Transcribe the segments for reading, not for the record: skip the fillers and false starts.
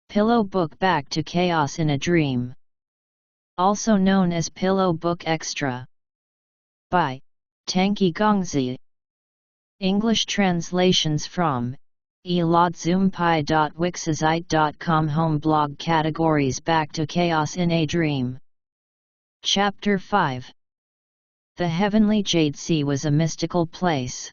Pillow Book Back to Chaos in a Dream. Also known as Pillow Book Extra. By Tangqi Gongzi. English translations from eladzumpai.wixsite.com. Home blog categories. Back to Chaos in a Dream. Chapter 5. The heavenly Jade Sea was a mystical place.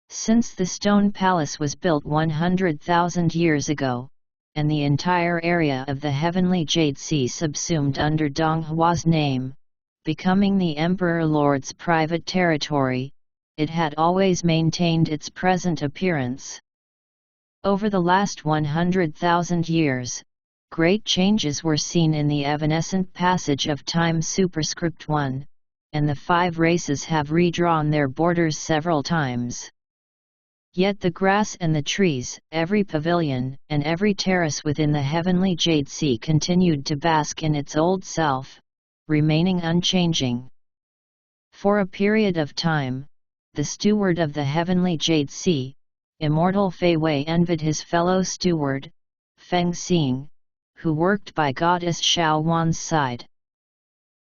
Since the stone palace was built 100,000 years ago, and the entire area of the heavenly Jade Sea subsumed under Donghua's name, becoming the Emperor Lord's private territory, it had always maintained its present appearance. Over the last 100,000 years, great changes were seen in the evanescent passage of time superscript 1, and the 5 races have redrawn their borders several times. Yet the grass and the trees, every pavilion, and every terrace within the heavenly Jade Sea continued to bask in its old self, remaining unchanging. For a period of time, the steward of the heavenly Jade Sea, immortal Fei Wei, envied his fellow steward, Feng Xing, who worked by goddess Xiao Wan's side.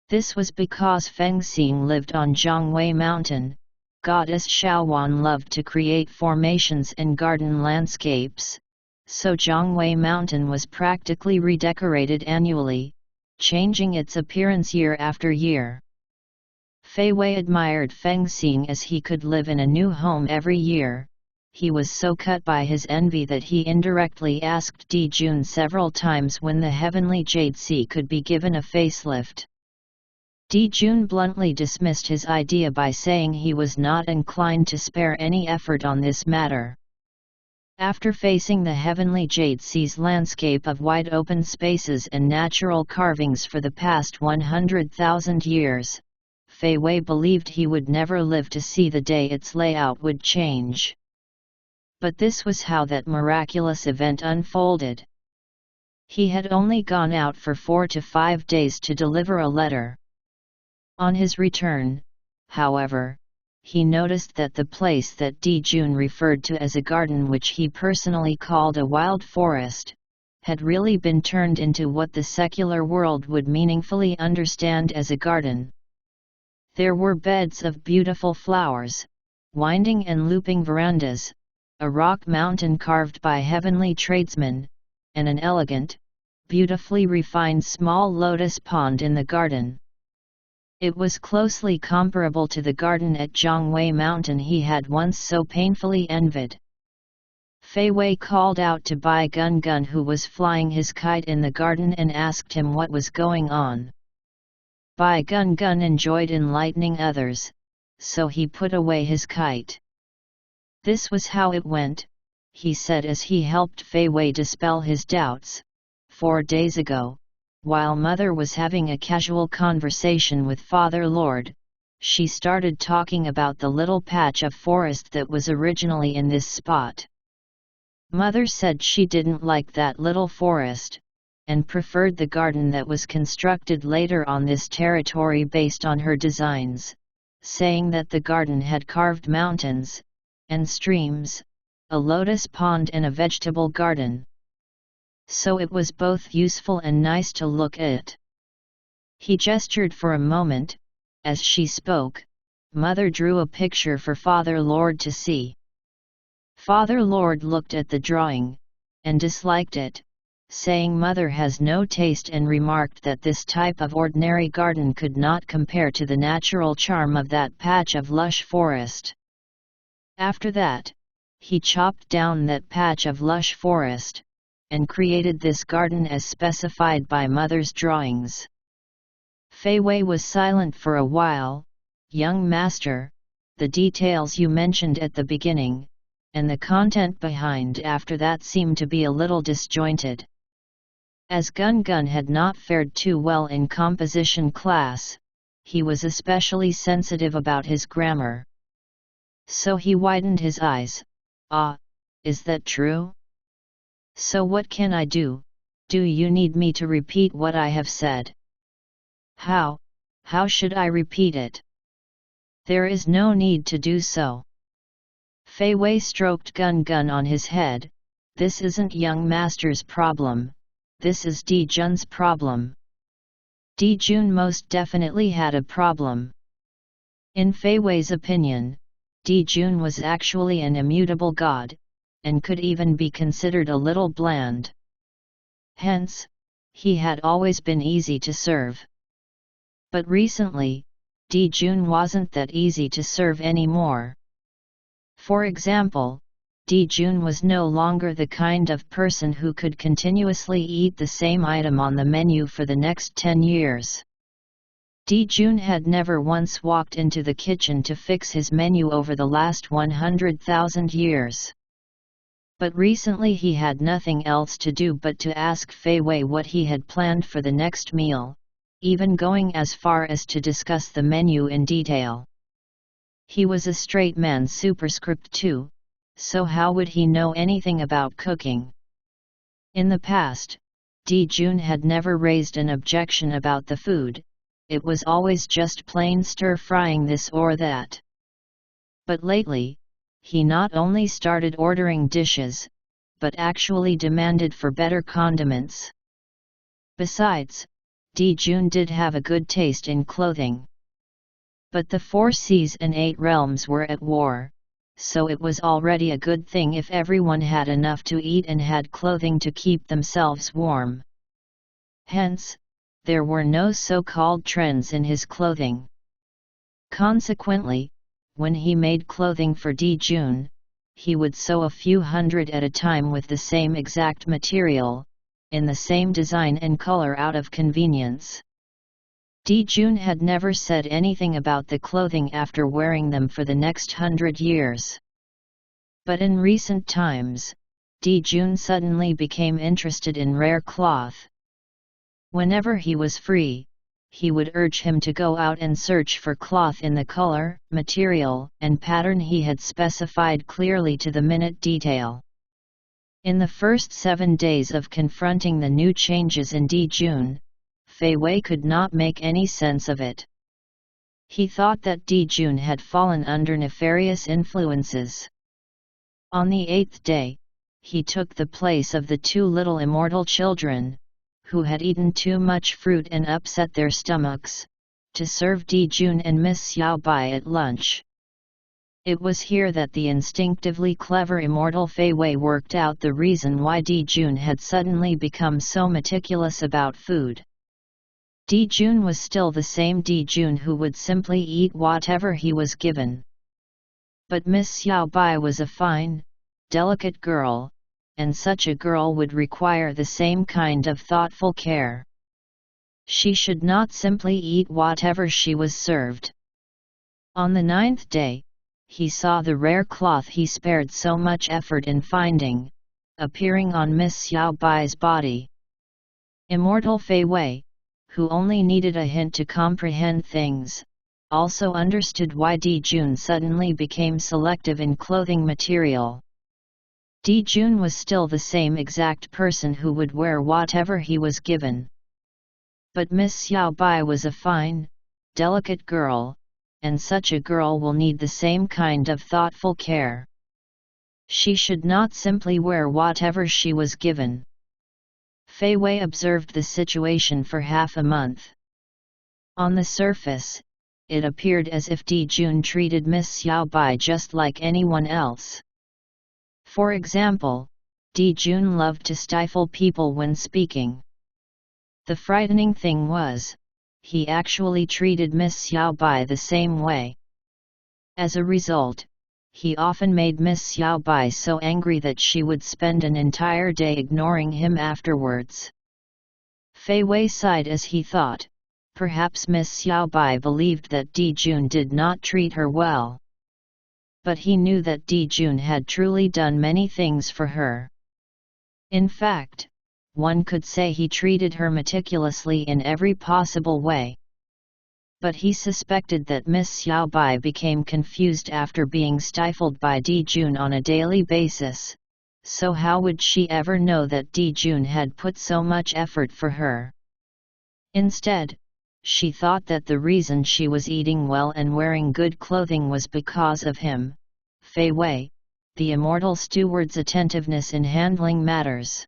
This was because Feng Xing lived on Zhongwei Mountain. Goddess Xiaowan loved to create formations and garden landscapes, so Zhongwei Mountain was practically redecorated annually, changing its appearance year after year. Fei Wei admired Feng Xing as he could live in a new home every year. He was so cut by his envy that he indirectly asked Di Jun several times when the heavenly Jade Sea could be given a facelift. Di Jun bluntly dismissed his idea by saying he was not inclined to spare any effort on this matter. After facing the heavenly Jade Sea's landscape of wide open spaces and natural carvings for the past 100,000 years, Fei Wei believed he would never live to see the day its layout would change. But this was how that miraculous event unfolded. He had only gone out for 4 to 5 days to deliver a letter. On his return, however, he noticed that the place that Di Jun referred to as a garden, which he personally called a wild forest, had really been turned into what the secular world would meaningfully understand as a garden. There were beds of beautiful flowers, winding and looping verandas, a rock mountain carved by heavenly tradesmen, and an elegant, beautifully refined small lotus pond in the garden. It was closely comparable to the garden at Zhongwei Mountain he had once so painfully envied. Fei Wei called out to Bai Gun Gun, who was flying his kite in the garden, and asked him what was going on. Bai Gun Gun enjoyed enlightening others, so he put away his kite. This was how it went, he said as he helped Fei Wei dispel his doubts. 4 days ago, while Mother was having a casual conversation with Father Lord, she started talking about the little patch of forest that was originally in this spot. Mother said she didn't like that little forest, and preferred the garden that was constructed later on this territory based on her designs, saying that the garden had carved mountains, and streams, a lotus pond and a vegetable garden. So it was both useful and nice to look at. He gestured for a moment. As she spoke, Mother drew a picture for Father Lord to see. Father Lord looked at the drawing, and disliked it, saying Mother has no taste, and remarked that this type of ordinary garden could not compare to the natural charm of that patch of lush forest. After that, he chopped down that patch of lush forest, and created this garden as specified by Mother's drawings. Fei Wei was silent for a while. Young master, the details you mentioned at the beginning, and the content behind after that seemed to be a little disjointed. As Gun Gun had not fared too well in composition class, he was especially sensitive about his grammar. So he widened his eyes. Ah, is that true? So what can I do? Do you need me to repeat what I have said? How should I repeat it? There is no need to do so. Fei Wei stroked Gun Gun on his head, "This isn't young master's problem, this is Di Jun's problem." Di Jun most definitely had a problem. In Fei Wei's opinion, Di Jun was actually an immutable god, and could even be considered a little bland. Hence, he had always been easy to serve. But recently, Di Jun wasn't that easy to serve anymore. For example, Di Jun was no longer the kind of person who could continuously eat the same item on the menu for the next 10 years. Di Jun had never once walked into the kitchen to fix his menu over the last 100,000 years. But recently he had nothing else to do but to ask Fei Wei what he had planned for the next meal, even going as far as to discuss the menu in detail. He was a straight man superscript too, so how would he know anything about cooking? In the past, Di Jun had never raised an objection about the food, it was always just plain stir-frying this or that. But lately, he not only started ordering dishes, but actually demanded for better condiments. Besides, Di Jun did have a good taste in clothing. But the 4 seas and 8 realms were at war, so it was already a good thing if everyone had enough to eat and had clothing to keep themselves warm. Hence, there were no so-called trends in his clothing. Consequently, when he made clothing for Di Jun, he would sew a few hundred at a time with the same exact material, in the same design and color out of convenience. Di Jun had never said anything about the clothing after wearing them for the next 100 years. But in recent times, Di Jun suddenly became interested in rare cloth. Whenever he was free, he would urge him to go out and search for cloth in the color, material, and pattern he had specified clearly to the minute detail. In the first 7 days of confronting the new changes in Di Jun, Fei Wei could not make any sense of it. He thought that Di Jun had fallen under nefarious influences. On the 8th day, he took the place of the 2 little immortal children, who had eaten too much fruit and upset their stomachs, to serve Di Jun and Miss Xiao Bai at lunch. It was here that the instinctively clever immortal Fei Wei worked out the reason why Di Jun had suddenly become so meticulous about food. Di Jun was still the same Di Jun who would simply eat whatever he was given. But Miss Xiao Bai was a fine, delicate girl, and such a girl would require the same kind of thoughtful care. She should not simply eat whatever she was served. On the 9th day, he saw the rare cloth he spared so much effort in finding, appearing on Miss Xiao Bai's body. Immortal Fei Wei, who only needed a hint to comprehend things, also understood why Di Jun suddenly became selective in clothing material. Di Jun was still the same exact person who would wear whatever he was given. But Miss Xiao Bai was a fine, delicate girl, and such a girl will need the same kind of thoughtful care. She should not simply wear whatever she was given. Fei Wei observed the situation for half a month. On the surface, it appeared as if Di Jun treated Miss Xiao Bai just like anyone else. For example, Di Jun loved to stifle people when speaking. The frightening thing was, he actually treated Miss Xiao Bai the same way. As a result, he often made Miss Xiao Bai so angry that she would spend an entire day ignoring him afterwards. Fei Wei sighed as he thought, perhaps Miss Xiao Bai believed that Di Jun did not treat her well. But he knew that Di Jun had truly done many things for her. In fact, one could say he treated her meticulously in every possible way. But he suspected that Miss Xiao Bai became confused after being stifled by Di Jun on a daily basis, so how would she ever know that Di Jun had put so much effort for her? Instead, she thought that the reason she was eating well and wearing good clothing was because of him, Fei Wei, the immortal steward's attentiveness in handling matters.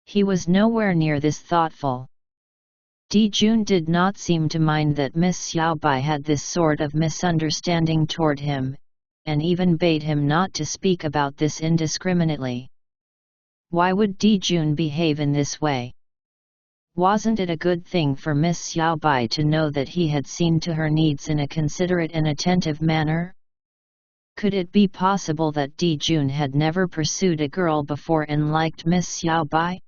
He was nowhere near this thoughtful. Dijun did not seem to mind that Miss Xiaobai had this sort of misunderstanding toward him, and even bade him not to speak about this indiscriminately. Why would Dijun behave in this way? Wasn't it a good thing for Miss Xiaobai to know that he had seen to her needs in a considerate and attentive manner? Could it be possible that Dijun had never pursued a girl before and liked Miss Xiaobai?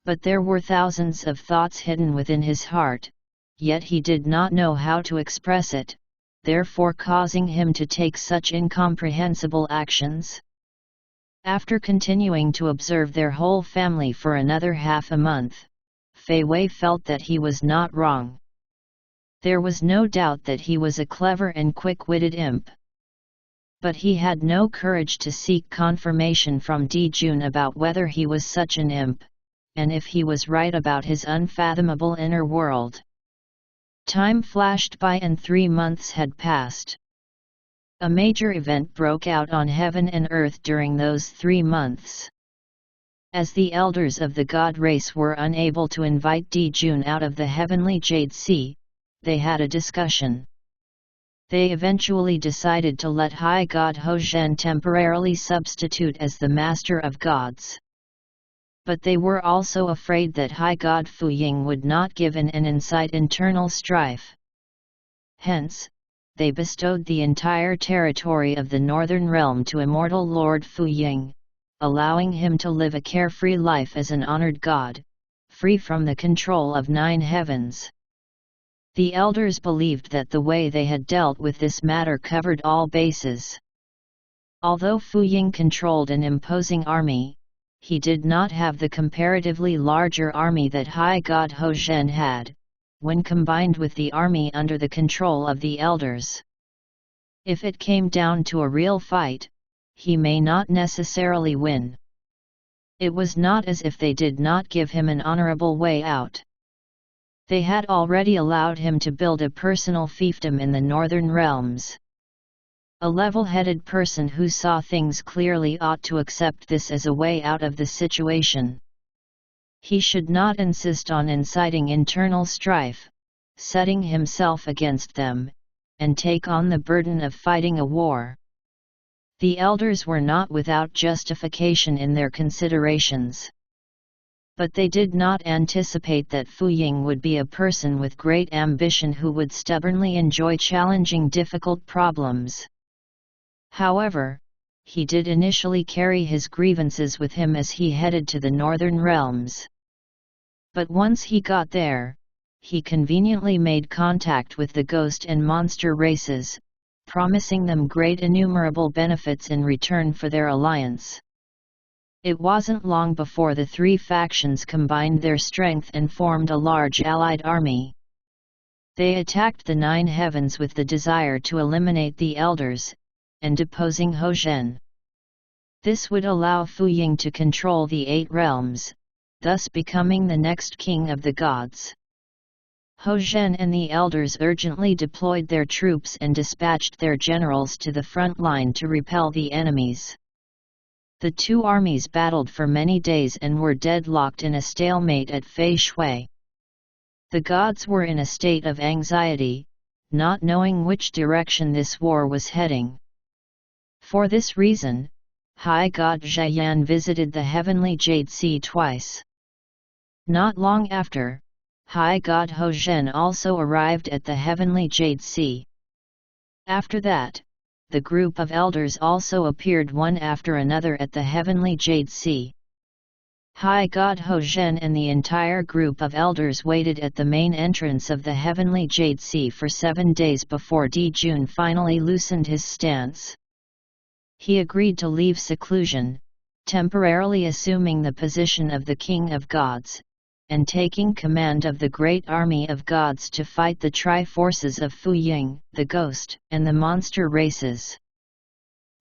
But there were thousands of thoughts hidden within his heart, yet he did not know how to express it, therefore causing him to take such incomprehensible actions. After continuing to observe their whole family for another half a month, Fei Wei felt that he was not wrong. There was no doubt that he was a clever and quick-witted imp. But he had no courage to seek confirmation from Dijun about whether he was such an imp, and if he was right about his unfathomable inner world. Time flashed by and 3 months had passed. A major event broke out on heaven and earth during those 3 months. As the elders of the god race were unable to invite Dijun out of the heavenly Jade Sea, they had a discussion. They eventually decided to let High God Hozhen temporarily substitute as the Master of Gods. But they were also afraid that High God Fuying would not give in and incite internal strife. Hence, they bestowed the entire territory of the Northern Realm to immortal Lord Fuying, allowing him to live a carefree life as an honored god, free from the control of 9 heavens. The elders believed that the way they had dealt with this matter covered all bases. Although Fuying controlled an imposing army, he did not have the comparatively larger army that High God Hozhen had, when combined with the army under the control of the elders. If it came down to a real fight, he may not necessarily win. It was not as if they did not give him an honorable way out. They had already allowed him to build a personal fiefdom in the northern realms. A level-headed person who saw things clearly ought to accept this as a way out of the situation. He should not insist on inciting internal strife, setting himself against them, and take on the burden of fighting a war. The elders were not without justification in their considerations. But they did not anticipate that Fuying would be a person with great ambition who would stubbornly enjoy challenging difficult problems. However, he did initially carry his grievances with him as he headed to the northern realms. But once he got there, he conveniently made contact with the ghost and monster races, promising them great innumerable benefits in return for their alliance. It wasn't long before the 3 factions combined their strength and formed a large allied army. They attacked the 9 heavens with the desire to eliminate the elders, and deposing Hozhen. This would allow Fuying to control the 8 realms, thus becoming the next king of the gods. Hozhen and the elders urgently deployed their troops and dispatched their generals to the front line to repel the enemies. The 2 armies battled for many days and were deadlocked in a stalemate at Fei Shui. The gods were in a state of anxiety, not knowing which direction this war was heading. For this reason, High God Zhayan visited the heavenly Jade Sea twice. Not long after, High God Hozhen also arrived at the heavenly Jade Sea. After that, the group of elders also appeared one after another at the heavenly Jade Sea. High God Hozhen and the entire group of elders waited at the main entrance of the heavenly Jade Sea for 7 days before Dijun finally loosened his stance. He agreed to leave seclusion, temporarily assuming the position of the King of Gods, and taking command of the great army of gods to fight the tri-forces of Fuying, the ghost, and the monster races.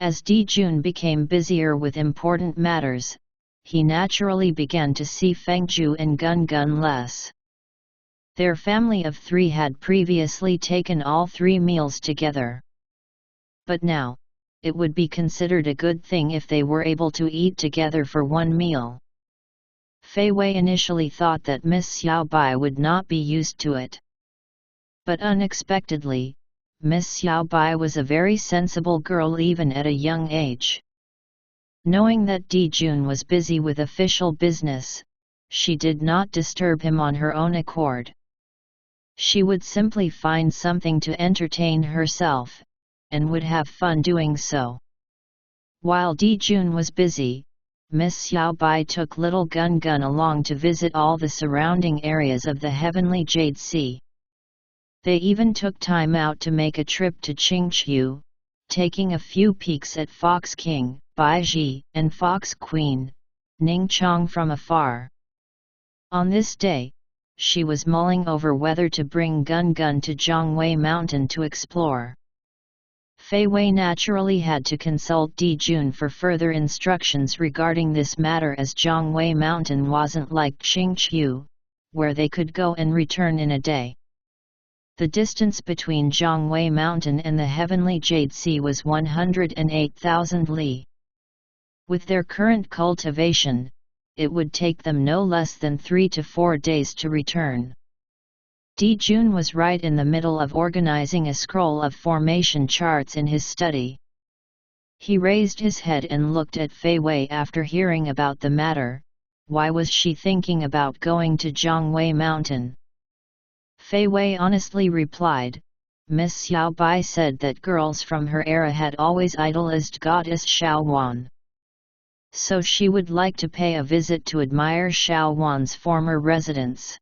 As Dijun became busier with important matters, he naturally began to see Fengju and Gun Gun less. Their family of 3 had previously taken all 3 meals together. But now, it would be considered a good thing if they were able to eat together for one meal. Fei Wei initially thought that Miss Xiaobai would not be used to it. But unexpectedly, Miss Xiaobai was a very sensible girl even at a young age. Knowing that Di Jun was busy with official business, she did not disturb him on her own accord. She would simply find something to entertain herself, and would have fun doing so. While Di Jun was busy, Miss Xiaobai took little Gun Gun along to visit all the surrounding areas of the heavenly Jade Sea. They even took time out to make a trip to Qingqiu, taking a few peeks at Fox King, Baizhi, and Fox Queen, Ningchong from afar. On this day, she was mulling over whether to bring Gun Gun to Zhongwei Mountain to explore. Fei Wei naturally had to consult Di Jun for further instructions regarding this matter, as Zhongwei Mountain wasn't like Qingqiu, where they could go and return in a day. The distance between Zhongwei Mountain and the heavenly Jade Sea was 108,000 li. With their current cultivation, it would take them no less than 3 to 4 days to return. Di Jun was right in the middle of organizing a scroll of formation charts in his study. He raised his head and looked at Fei Wei after hearing about the matter. Why was she thinking about going to Zhongwei Mountain? Fei Wei honestly replied, Miss Xiaobai said that girls from her era had always idolized goddess Xiaowan. So she would like to pay a visit to admire Xiaowan's former residence.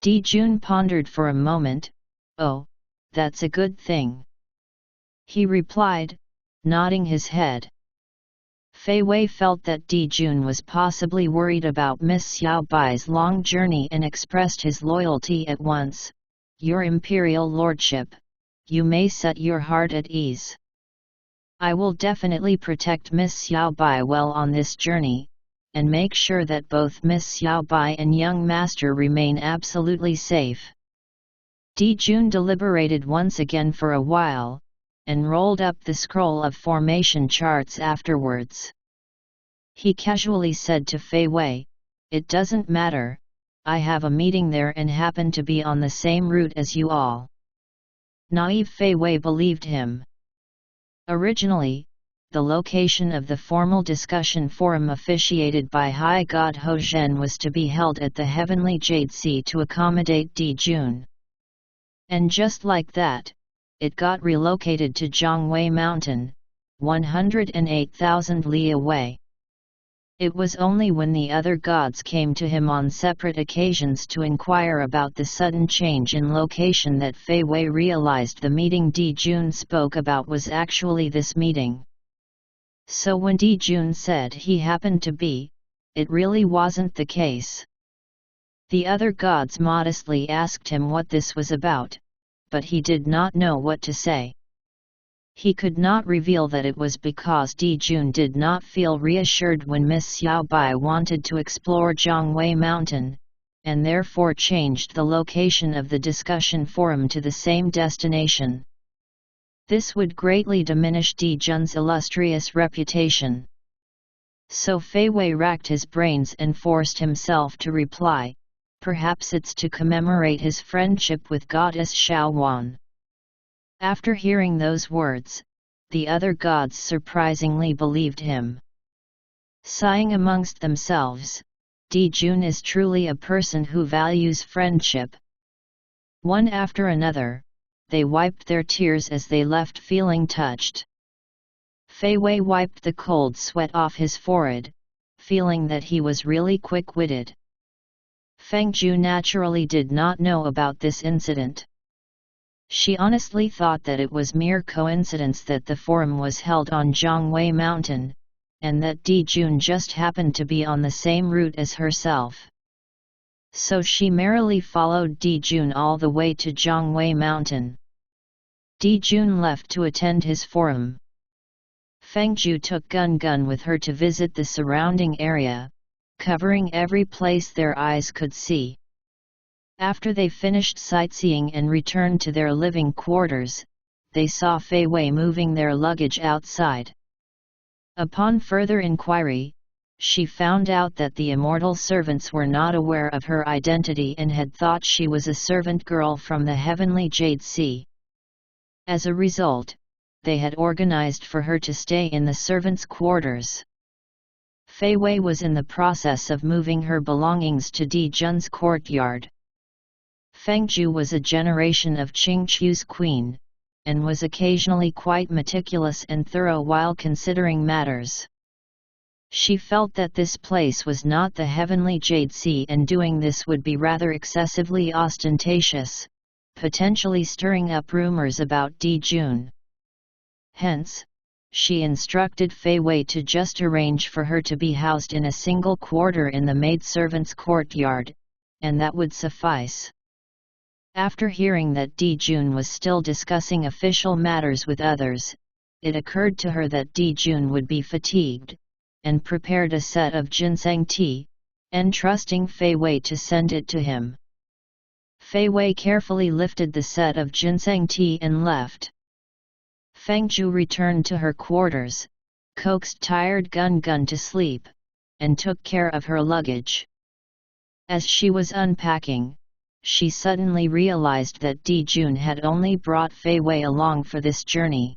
Di Jun pondered for a moment. Oh, that's a good thing, he replied, nodding his head. Fei Wei felt that Di Jun was possibly worried about Miss Xiaobai's long journey and expressed his loyalty at once. Your Imperial Lordship, you may set your heart at ease. I will definitely protect Miss Xiaobai well on this journey, and make sure that both Miss Xiaobai and young master remain absolutely safe. Di Jun deliberated once again for a while, and rolled up the scroll of formation charts afterwards. He casually said to Fei Wei, It doesn't matter, I have a meeting there and happen to be on the same route as you all. Naive Fei Wei believed him. Originally, the location of the formal discussion forum officiated by High God Ho Zhen was to be held at the heavenly Jade Sea to accommodate Di Jun. And just like that, it got relocated to Zhongwei Mountain, 108,000 li away. It was only when the other gods came to him on separate occasions to inquire about the sudden change in location that Fei Wei realized the meeting Di Jun spoke about was actually this meeting. So when Di Jun said he happened to be, it really wasn't the case. The other gods modestly asked him what this was about, but he did not know what to say. He could not reveal that it was because Di Jun did not feel reassured when Miss Xiaobai wanted to explore Zhongwei Mountain, and therefore changed the location of the discussion forum to the same destination. This would greatly diminish Di Jun's illustrious reputation. So Fei Wei racked his brains and forced himself to reply, perhaps it's to commemorate his friendship with goddess Xiaowan. After hearing those words, the other gods surprisingly believed him. Sighing amongst themselves, Di Jun is truly a person who values friendship. One after another, they wiped their tears as they left feeling touched. Fei Wei wiped the cold sweat off his forehead, feeling that he was really quick-witted. Feng Zhu naturally did not know about this incident. She honestly thought that it was mere coincidence that the forum was held on Zhongwei Mountain, and that Di Jun just happened to be on the same route as herself. So she merrily followed Di Jun all the way to Zhongwei Mountain. Di Jun left to attend his forum. Feng Zhu took Gun Gun with her to visit the surrounding area, covering every place their eyes could see. After they finished sightseeing and returned to their living quarters, they saw Fei Wei moving their luggage outside. Upon further inquiry, she found out that the immortal servants were not aware of her identity and had thought she was a servant girl from the heavenly Jade Sea. As a result, they had organized for her to stay in the servants' quarters. Fei Wei was in the process of moving her belongings to Di Jun's courtyard. Feng Zhu was a generation of Qing Chu's queen, and was occasionally quite meticulous and thorough while considering matters. She felt that this place was not the heavenly Jade Sea, and doing this would be rather excessively ostentatious, potentially stirring up rumors about Di Jun. Hence, she instructed Fei Wei to just arrange for her to be housed in a single quarter in the maidservants' courtyard, and that would suffice. After hearing that Di Jun was still discussing official matters with others, it occurred to her that Di Jun would be fatigued, and prepared a set of ginseng tea, entrusting Fei Wei to send it to him. Fei Wei carefully lifted the set of ginseng tea and left. Feng Zhu returned to her quarters, coaxed tired Gun Gun to sleep, and took care of her luggage. As she was unpacking, she suddenly realized that Di Jun had only brought Fei Wei along for this journey.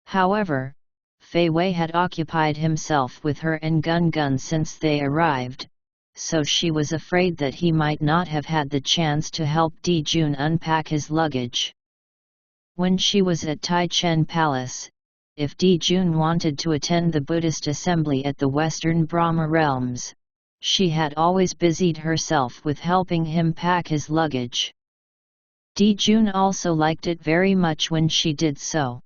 However, Fei Wei had occupied himself with her and Gun Gun since they arrived, so she was afraid that he might not have had the chance to help Di Jun unpack his luggage. When she was at Tai Chen Palace, if Di Jun wanted to attend the Buddhist assembly at the Western Brahma realms, she had always busied herself with helping him pack his luggage. Di Jun also liked it very much when she did so.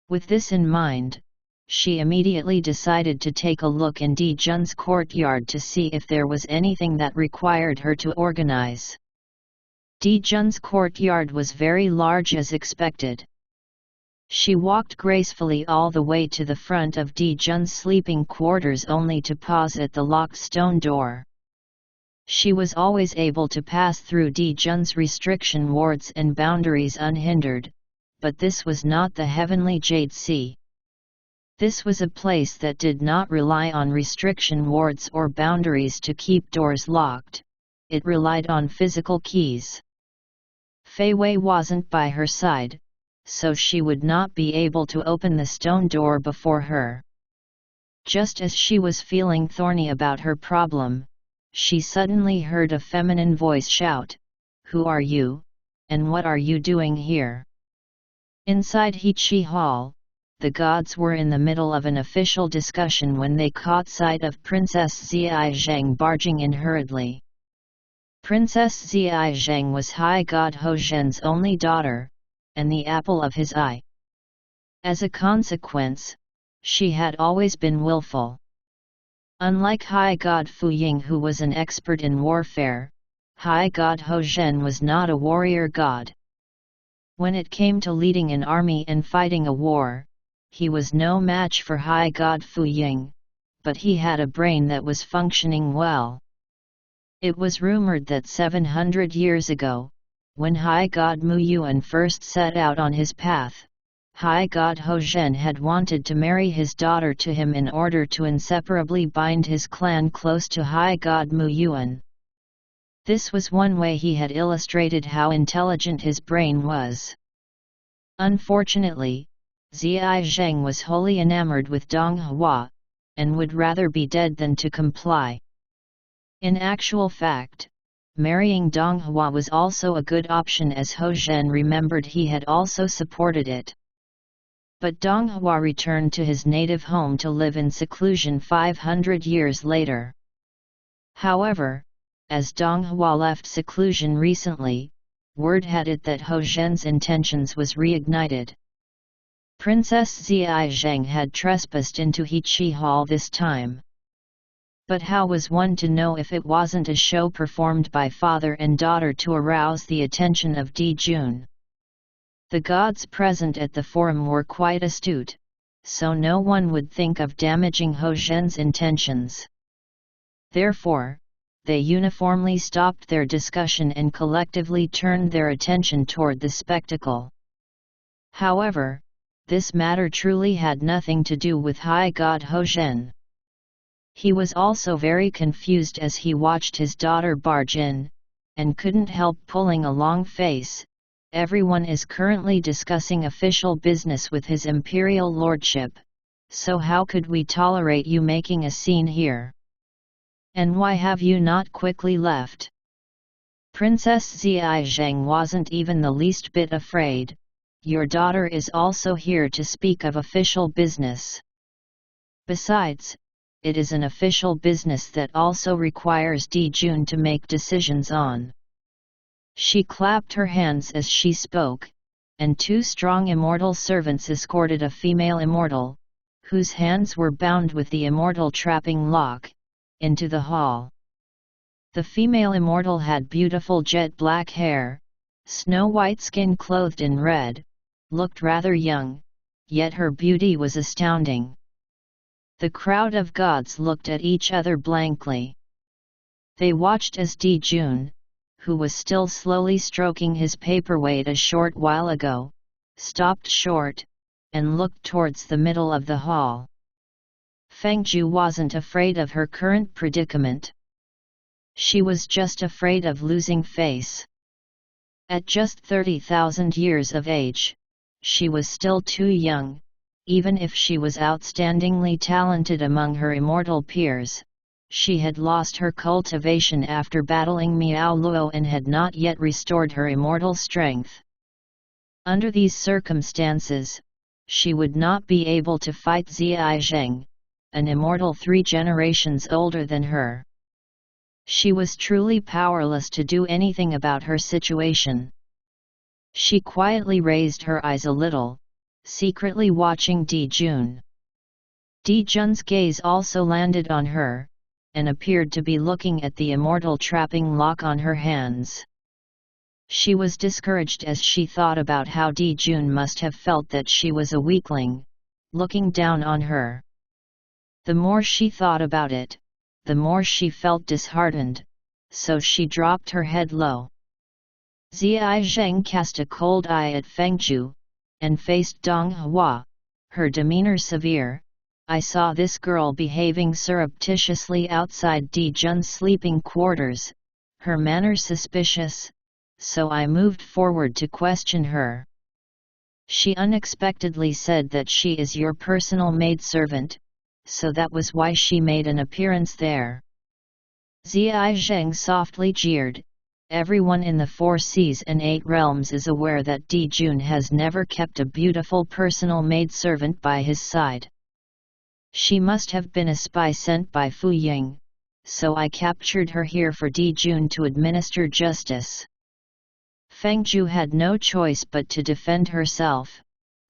With this in mind, she immediately decided to take a look in Di Jun's courtyard to see if there was anything that required her to organize. Di Jun's courtyard was very large as expected. She walked gracefully all the way to the front of Di Jun's sleeping quarters only to pause at the locked stone door. She was always able to pass through Di Jun's restriction wards and boundaries unhindered, but this was not the heavenly Jade Sea. This was a place that did not rely on restriction wards or boundaries to keep doors locked, it relied on physical keys. Fei Wei wasn't by her side, so she would not be able to open the stone door before her. Just as she was feeling thorny about her problem, she suddenly heard a feminine voice shout, "Who are you, and what are you doing here?" Inside Hechi Hall, the gods were in the middle of an official discussion when they caught sight of Princess Zai Zhang barging in hurriedly. Princess Zai Zhang was High God Ho Zhen's only daughter, and the apple of his eye. As a consequence, she had always been willful. Unlike High God Fu Ying, who was an expert in warfare, High God Ho Zhen was not a warrior god. When it came to leading an army and fighting a war, he was no match for High God Fu Ying, but he had a brain that was functioning well. It was rumored that 700 years ago, when High God Mu Yuan first set out on his path, High God Ho Zhen had wanted to marry his daughter to him in order to inseparably bind his clan close to High God Mu Yuan. This was one way he had illustrated how intelligent his brain was. Unfortunately, Zai Zheng was wholly enamored with Dong Hua, and would rather be dead than to comply. In actual fact, marrying Dong Hua was also a good option, as Ho Zhen remembered he had also supported it. But Dong Hua returned to his native home to live in seclusion 500 years later. However, as Dong Hua left seclusion recently, word had it that Ho Zhen's intentions was reignited. Princess Zai Zheng had trespassed into Hechi Hall this time. But how was one to know if it wasn't a show performed by father and daughter to arouse the attention of Di Jun? The gods present at the forum were quite astute, so no one would think of damaging Ho Zhen's intentions. Therefore, they uniformly stopped their discussion and collectively turned their attention toward the spectacle. However, this matter truly had nothing to do with High God Hozhen. He was also very confused as he watched his daughter barge in, and couldn't help pulling a long face. Everyone is currently discussing official business with his imperial lordship, so how could we tolerate you making a scene here? And why have you not quickly left? Princess Zhang wasn't even the least bit afraid. Your daughter is also here to speak of official business. Besides, it is an official business that also requires Dijun to make decisions on. She clapped her hands as she spoke, and two strong immortal servants escorted a female immortal, whose hands were bound with the immortal trapping lock, into the hall. The female immortal had beautiful jet black hair, snow-white skin clothed in red, looked rather young, yet her beauty was astounding. The crowd of gods looked at each other blankly. They watched as Dijun, who was still slowly stroking his paperweight a short while ago, stopped short, and looked towards the middle of the hall. Fengju wasn't afraid of her current predicament. She was just afraid of losing face. At just 30,000 years of age, she was still too young. Even if she was outstandingly talented among her immortal peers, she had lost her cultivation after battling Miao Luo and had not yet restored her immortal strength. Under these circumstances, she would not be able to fight Zhang, an immortal 3 generations older than her. She was truly powerless to do anything about her situation. She quietly raised her eyes a little, secretly watching Dijun. Dijun's gaze also landed on her, and appeared to be looking at the immortal trapping lock on her hands. She was discouraged as she thought about how Dijun must have felt that she was a weakling, looking down on her. The more she thought about it, the more she felt disheartened, so she dropped her head low. Zhang cast a cold eye at Fengju, and faced Dong Hua, her demeanor severe. I saw this girl behaving surreptitiously outside Dijun's sleeping quarters, her manner suspicious, so I moved forward to question her. She unexpectedly said that she is your personal maidservant, so that was why she made an appearance there. Zhang softly jeered. Everyone in the 4 seas and 8 realms is aware that Dijun has never kept a beautiful personal maidservant by his side. She must have been a spy sent by Fu Ying, so I captured her here for Dijun to administer justice. Fengju had no choice but to defend herself.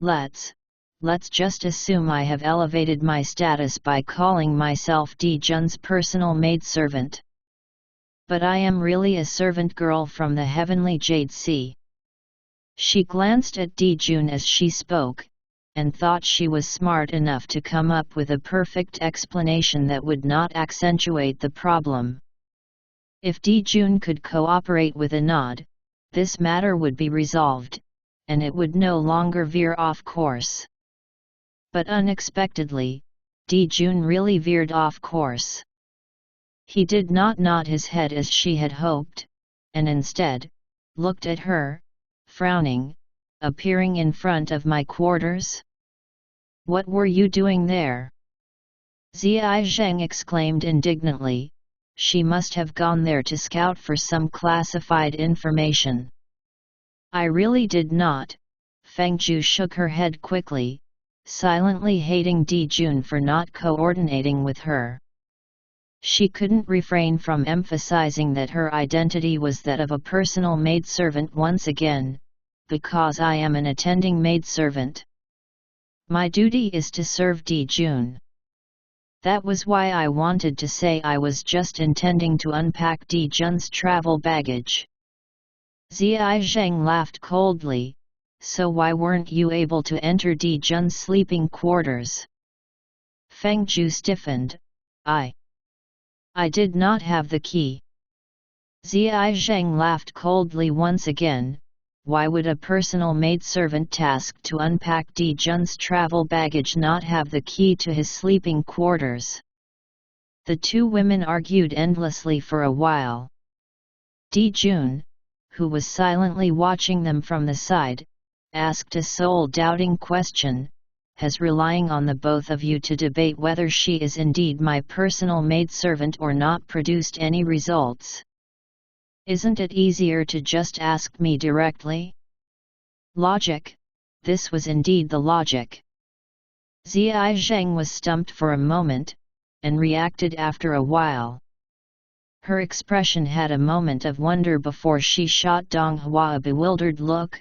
Let's just assume I have elevated my status by calling myself Dijun's personal maidservant. But I am really a servant girl from the heavenly Jade Sea. She glanced at Dijun as she spoke, and thought she was smart enough to come up with a perfect explanation that would not accentuate the problem. If Dijun could cooperate with a nod, this matter would be resolved, and it would no longer veer off course. But unexpectedly, Dijun really veered off course. He did not nod his head as she had hoped, and instead, looked at her, frowning, appearing in front of my quarters. What were you doing there? Zhang exclaimed indignantly. She must have gone there to scout for some classified information. I really did not. Fengju shook her head quickly, silently hating Dijun for not coordinating with her. She couldn't refrain from emphasizing that her identity was that of a personal maidservant once again, because I am an attending maidservant. My duty is to serve Dijun. That was why I wanted to say I was just intending to unpack Dijun's travel baggage. Zhang laughed coldly. So why weren't you able to enter Dijun's sleeping quarters? Fengju stiffened. I did not have the key. Zhang laughed coldly once again. why would a personal maidservant tasked to unpack Di Jun's travel baggage not have the key to his sleeping quarters? The two women argued endlessly for a while. Di Jun, who was silently watching them from the side, asked a soul-doubting question, has relying on the both of you to debate whether she is indeed my personal maidservant or not produced any results? Isn't it easier to just ask me directly? Logic, this was indeed the logic. Zai Zheng was stumped for a moment, and reacted after a while. Her expression had a moment of wonder before she shot Dong Hua a bewildered look.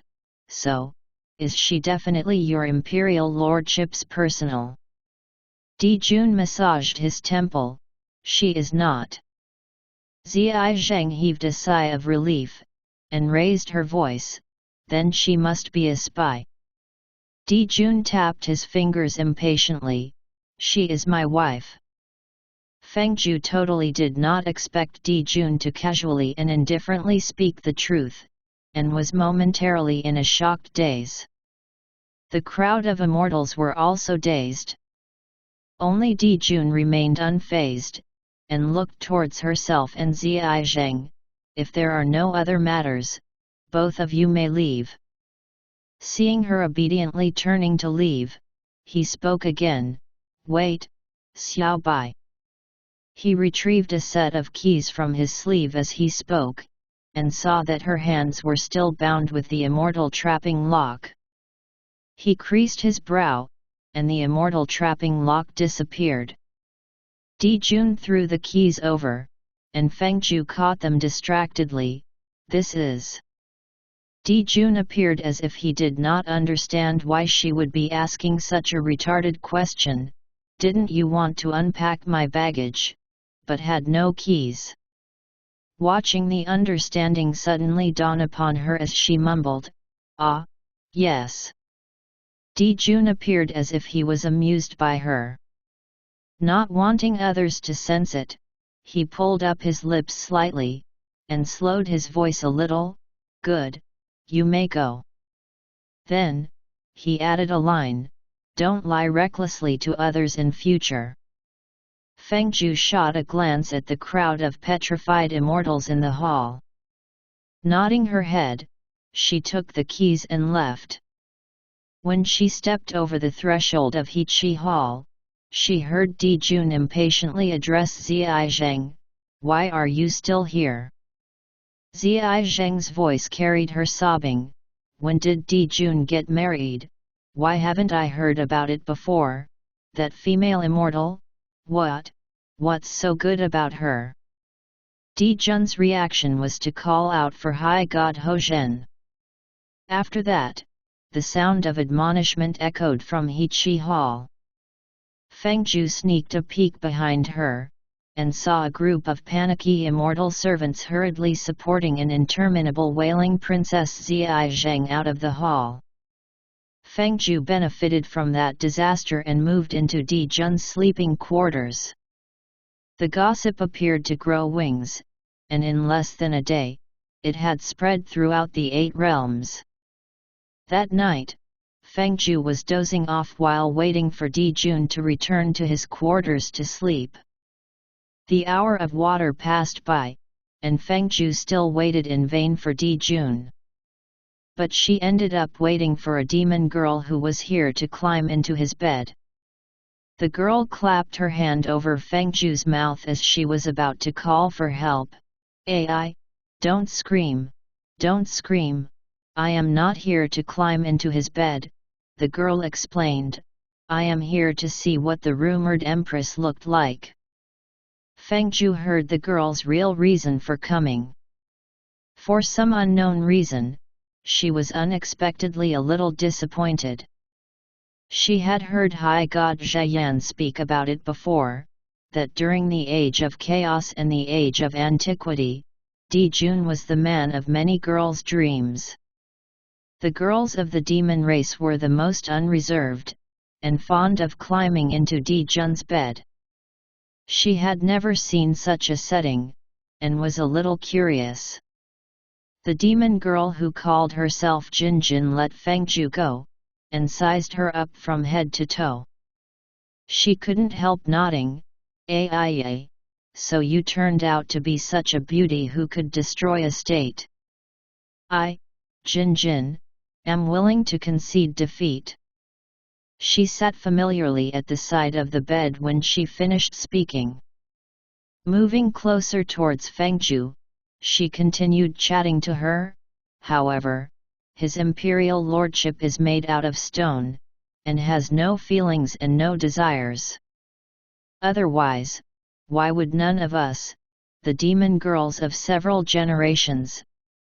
So, is she definitely your imperial lordship's personal? Di Jun massaged his temple. She is not. Zai Zheng heaved a sigh of relief, and raised her voice. Then she must be a spy. Di Jun tapped his fingers impatiently. She is my wife. Fengju totally did not expect Di Jun to casually and indifferently speak the truth, and was momentarily in a shocked daze. The crowd of immortals were also dazed. Only Di Jun remained unfazed, and looked towards herself and Zai Zheng. If there are no other matters, both of you may leave. Seeing her obediently turning to leave, he spoke again. Wait, Xiao Bai. He retrieved a set of keys from his sleeve as he spoke, and saw that her hands were still bound with the immortal trapping lock. He creased his brow, and the immortal trapping lock disappeared. Di Jun threw the keys over, and Fengju caught them distractedly. This is. Di Jun appeared as if he did not understand why she would be asking such a retarded question. Didn't you want to unpack my baggage, but had no keys? Watching the understanding suddenly dawn upon her as she mumbled, Ah, yes. Di Jun appeared as if he was amused by her. Not wanting others to sense it, he pulled up his lips slightly, and slowed his voice a little. Good, you may go. Then, he added a line, don't lie recklessly to others in future. Fengju shot a glance at the crowd of petrified immortals in the hall. Nodding her head, she took the keys and left. When she stepped over the threshold of Hechi Hall, she heard Di Jun impatiently address Zai Zheng. Why are you still here? Zai Zheng's voice carried her sobbing. When did Di Jun get married? Why haven't I heard about it before? That female immortal? What? What's so good about her? Di Jun's reaction was to call out for High God Hozhen. After that, the sound of admonishment echoed from Hechi Hall. Fengju sneaked a peek behind her, and saw a group of panicky immortal servants hurriedly supporting an interminable wailing Princess Zai Zheng out of the hall. Fengju benefited from that disaster and moved into Di Jun's sleeping quarters. The gossip appeared to grow wings, and in less than a day, it had spread throughout the 8 realms. That night, Fengju was dozing off while waiting for Di Jun to return to his quarters to sleep. The hour of water passed by, and Fengju still waited in vain for Di Jun. But she ended up waiting for a demon girl who was here to climb into his bed. The girl clapped her hand over Fengju's mouth as she was about to call for help. Ai, don't scream, don't scream, I am not here to climb into his bed, the girl explained, I am here to see what the rumored empress looked like. Fengju heard the girl's real reason for coming. For some unknown reason, she was unexpectedly a little disappointed. She had heard High God Zhayan speak about it before, that during the Age of Chaos and the Age of Antiquity, Di Jun was the man of many girls' dreams. The girls of the demon race were the most unreserved, and fond of climbing into Di Jun's bed. She had never seen such a setting, and was a little curious. The demon girl who called herself Jinjin let Fengju go, and sized her up from head to toe. She couldn't help nodding. So you turned out to be such a beauty who could destroy a state. I, Jinjin, am willing to concede defeat. She sat familiarly at the side of the bed when she finished speaking. Moving closer towards Fengju, she continued chatting to her. However, his imperial lordship is made out of stone, and has no feelings and no desires. Otherwise, why would none of us, the demon girls of several generations,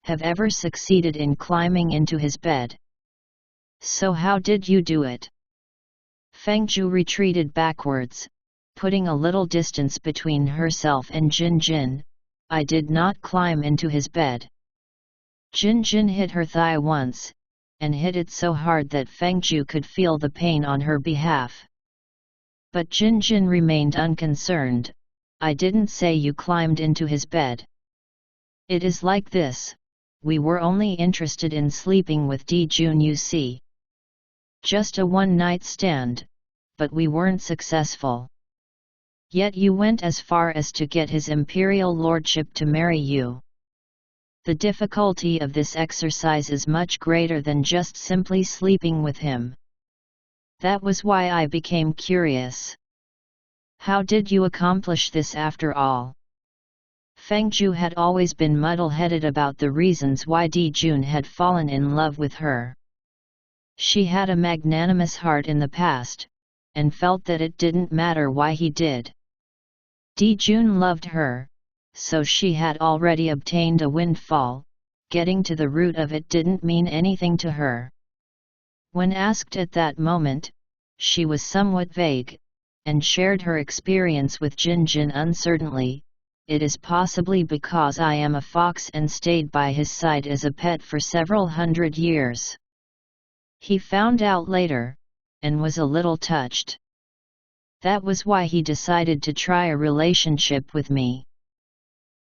have ever succeeded in climbing into his bed? So how did you do it? Fengju retreated backwards, putting a little distance between herself and Jinjin. I did not climb into his bed. Jinjin hit her thigh once, and hit it so hard that Fengju could feel the pain on her behalf. But Jinjin remained unconcerned. I didn't say you climbed into his bed. It is like this, we were only interested in sleeping with Dijun, you see. Just a one-night stand, but we weren't successful. Yet you went as far as to get his imperial lordship to marry you. The difficulty of this exercise is much greater than just simply sleeping with him. That was why I became curious. How did you accomplish this after all? Fengju had always been muddle-headed about the reasons why Dijun had fallen in love with her. She had a magnanimous heart in the past, and felt that it didn't matter why he did. Dijun loved her, so she had already obtained a windfall. Getting to the root of it didn't mean anything to her. When asked at that moment, she was somewhat vague, and shared her experience with Jinjin uncertainly. It is possibly because I am a fox and stayed by his side as a pet for several hundred years. He found out later, and was a little touched. That was why he decided to try a relationship with me.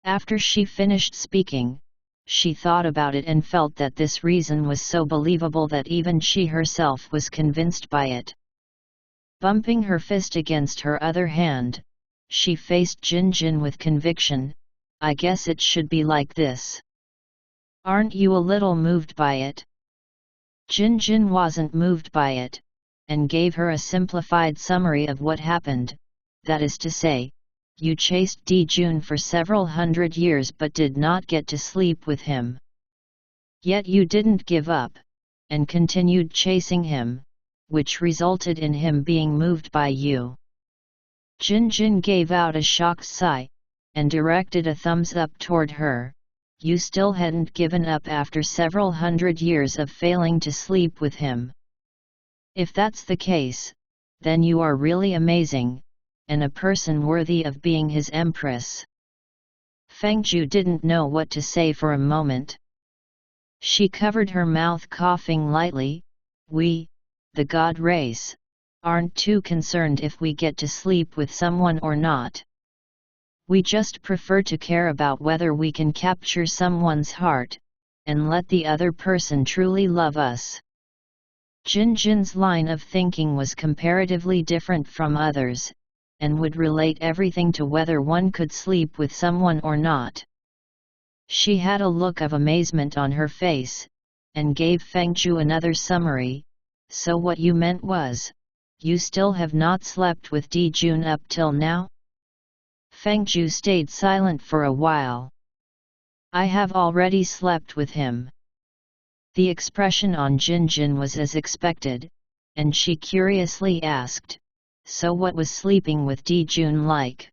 After she finished speaking, she thought about it and felt that this reason was so believable that even she herself was convinced by it. Bumping her fist against her other hand, she faced Jinjin with conviction. I guess it should be like this. Aren't you a little moved by it? Jinjin wasn't moved by it, and gave her a simplified summary of what happened. That is to say, you chased Dijun for several hundred years but did not get to sleep with him. Yet you didn't give up, and continued chasing him, which resulted in him being moved by you. Jinjin gave out a shocked sigh, and directed a thumbs up toward her. You still hadn't given up after several hundred years of failing to sleep with him. If that's the case, then you are really amazing, and a person worthy of being his empress. Fengju didn't know what to say for a moment. She covered her mouth, coughing lightly. We, the god race, aren't too concerned if we get to sleep with someone or not. We just prefer to care about whether we can capture someone's heart, and let the other person truly love us. Jinjin's line of thinking was comparatively different from others, and would relate everything to whether one could sleep with someone or not. She had a look of amazement on her face, and gave Fengju another summary. So what you meant was, you still have not slept with Dijun up till now? Fengju stayed silent for a while. I have already slept with him. The expression on Jinjin was as expected, and she curiously asked, so what was sleeping with Dijun like?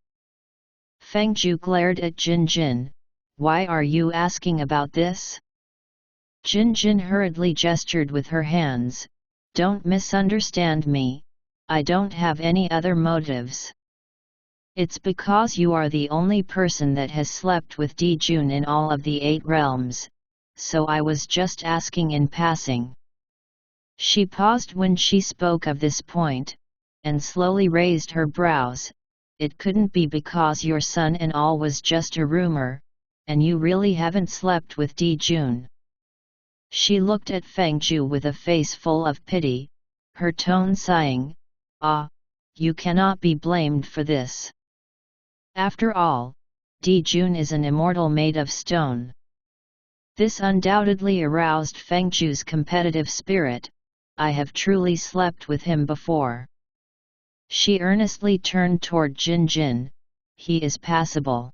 Fengju glared at Jinjin. Why are you asking about this? Jinjin hurriedly gestured with her hands. Don't misunderstand me, I don't have any other motives. It's because you are the only person that has slept with Dijun in all of the 8 realms, so I was just asking in passing. She paused when she spoke of this point, and slowly raised her brows. It couldn't be because your son and all was just a rumor, and you really haven't slept with Dijun. She looked at Fengju with a face full of pity, her tone sighing, "Ah, you cannot be blamed for this. After all, Dijun is an immortal made of stone." This undoubtedly aroused Fengju's competitive spirit. "I have truly slept with him before." She earnestly turned toward Jinjin. "He is passable."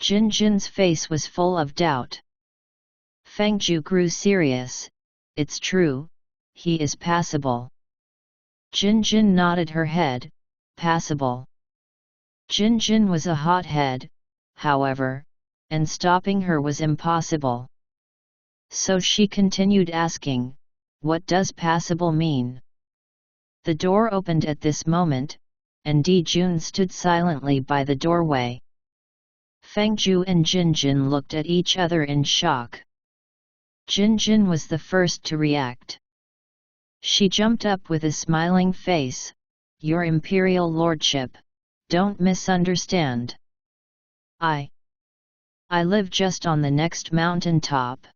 Jinjin's face was full of doubt. Fengju grew serious. "It's true, he is passable." Jinjin nodded her head. "Passable." Jinjin was a hothead, however, and stopping her was impossible. So she continued asking, "What does passable mean?" The door opened at this moment, and Dijun stood silently by the doorway. Fengju and Jinjin looked at each other in shock. Jinjin was the first to react. She jumped up with a smiling face. "Your Imperial Lordship, don't misunderstand. I live just on the next mountain top.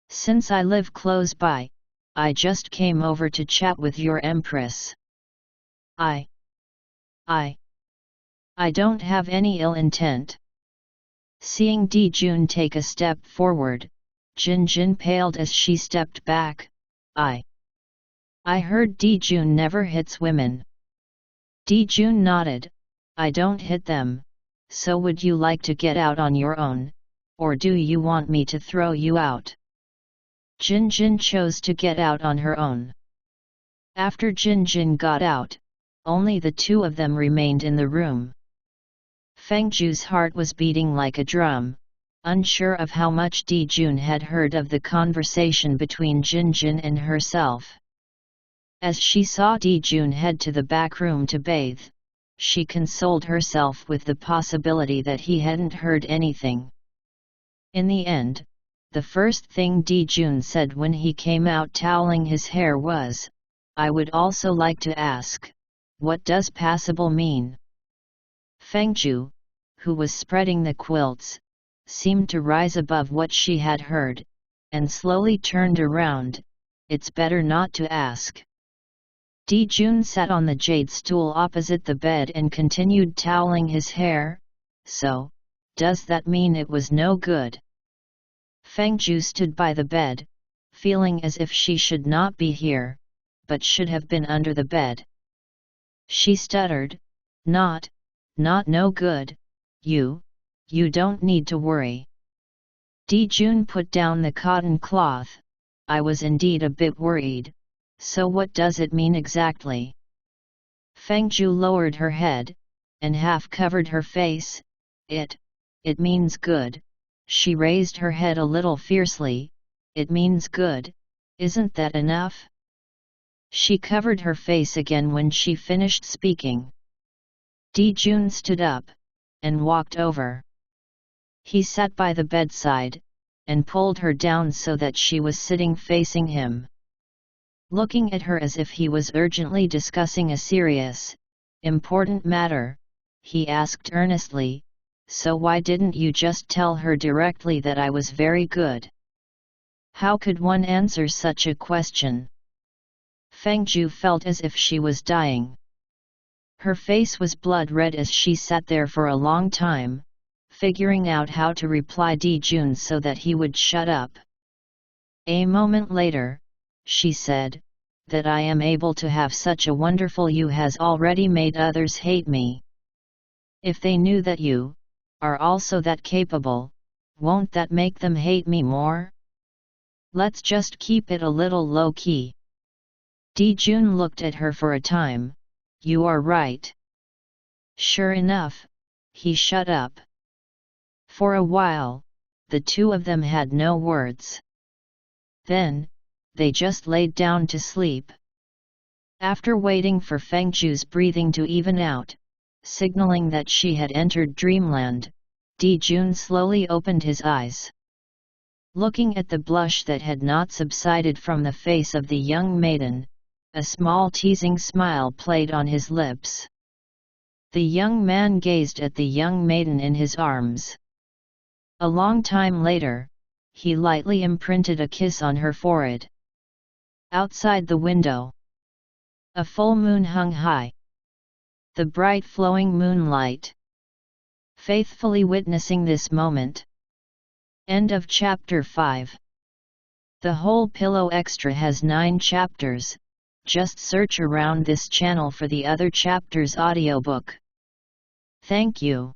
Since I live close by, I just came over to chat with your Empress. I don't have any ill intent." Seeing Dijun take a step forward, Jinjin paled as she stepped back. I heard Dijun never hits women." Dijun nodded. "I don't hit them. So would you like to get out on your own, or do you want me to throw you out?" Jinjin chose to get out on her own. After Jinjin got out, only the two of them remained in the room. Fengju's heart was beating like a drum, unsure of how much Dijun had heard of the conversation between Jinjin and herself. As she saw Dijun head to the back room to bathe, she consoled herself with the possibility that he hadn't heard anything. In the end, the first thing Dijun said when he came out toweling his hair was, "I would also like to ask, what does passable mean?" Fengju, who was spreading the quilts, seemed to rise above what she had heard, and slowly turned around. "It's better not to ask." Dijun sat on the jade stool opposite the bed and continued toweling his hair. "So, does that mean it was no good?" Fengju stood by the bed, feeling as if she should not be here, but should have been under the bed. She stuttered, Not no good, you don't need to worry." Dijun put down the cotton cloth. "I was indeed a bit worried. So what does it mean exactly?" Fengju lowered her head, and half covered her face. It means good." She raised her head a little fiercely. "It means good, isn't that enough?" She covered her face again when she finished speaking. Dijun stood up, and walked over. He sat by the bedside, and pulled her down so that she was sitting facing him. Looking at her as if he was urgently discussing a serious, important matter, he asked earnestly, "So why didn't you just tell her directly that I was very good?" How could one answer such a question? Fengju felt as if she was dying. Her face was blood red as she sat there for a long time, figuring out how to reply Dijun so that he would shut up. A moment later, she said, "That I am able to have such a wonderful you has already made others hate me. If they knew that you are also that capable, won't that make them hate me more? Let's just keep it a little low-key." Dijun looked at her for a time. "You are right." Sure enough, he shut up. For a while, the two of them had no words. Then, they just laid down to sleep. After waiting for Fengju's breathing to even out, signaling that she had entered dreamland, Dijun slowly opened his eyes. Looking at the blush that had not subsided from the face of the young maiden, a small teasing smile played on his lips. The young man gazed at the young maiden in his arms. A long time later, he lightly imprinted a kiss on her forehead. Outside the window, a full moon hung high. The bright flowing moonlight, faithfully witnessing this moment. End of chapter 5. The whole Pillow Extra has 9 chapters. Just search around this channel for the other chapters audiobook. Thank you.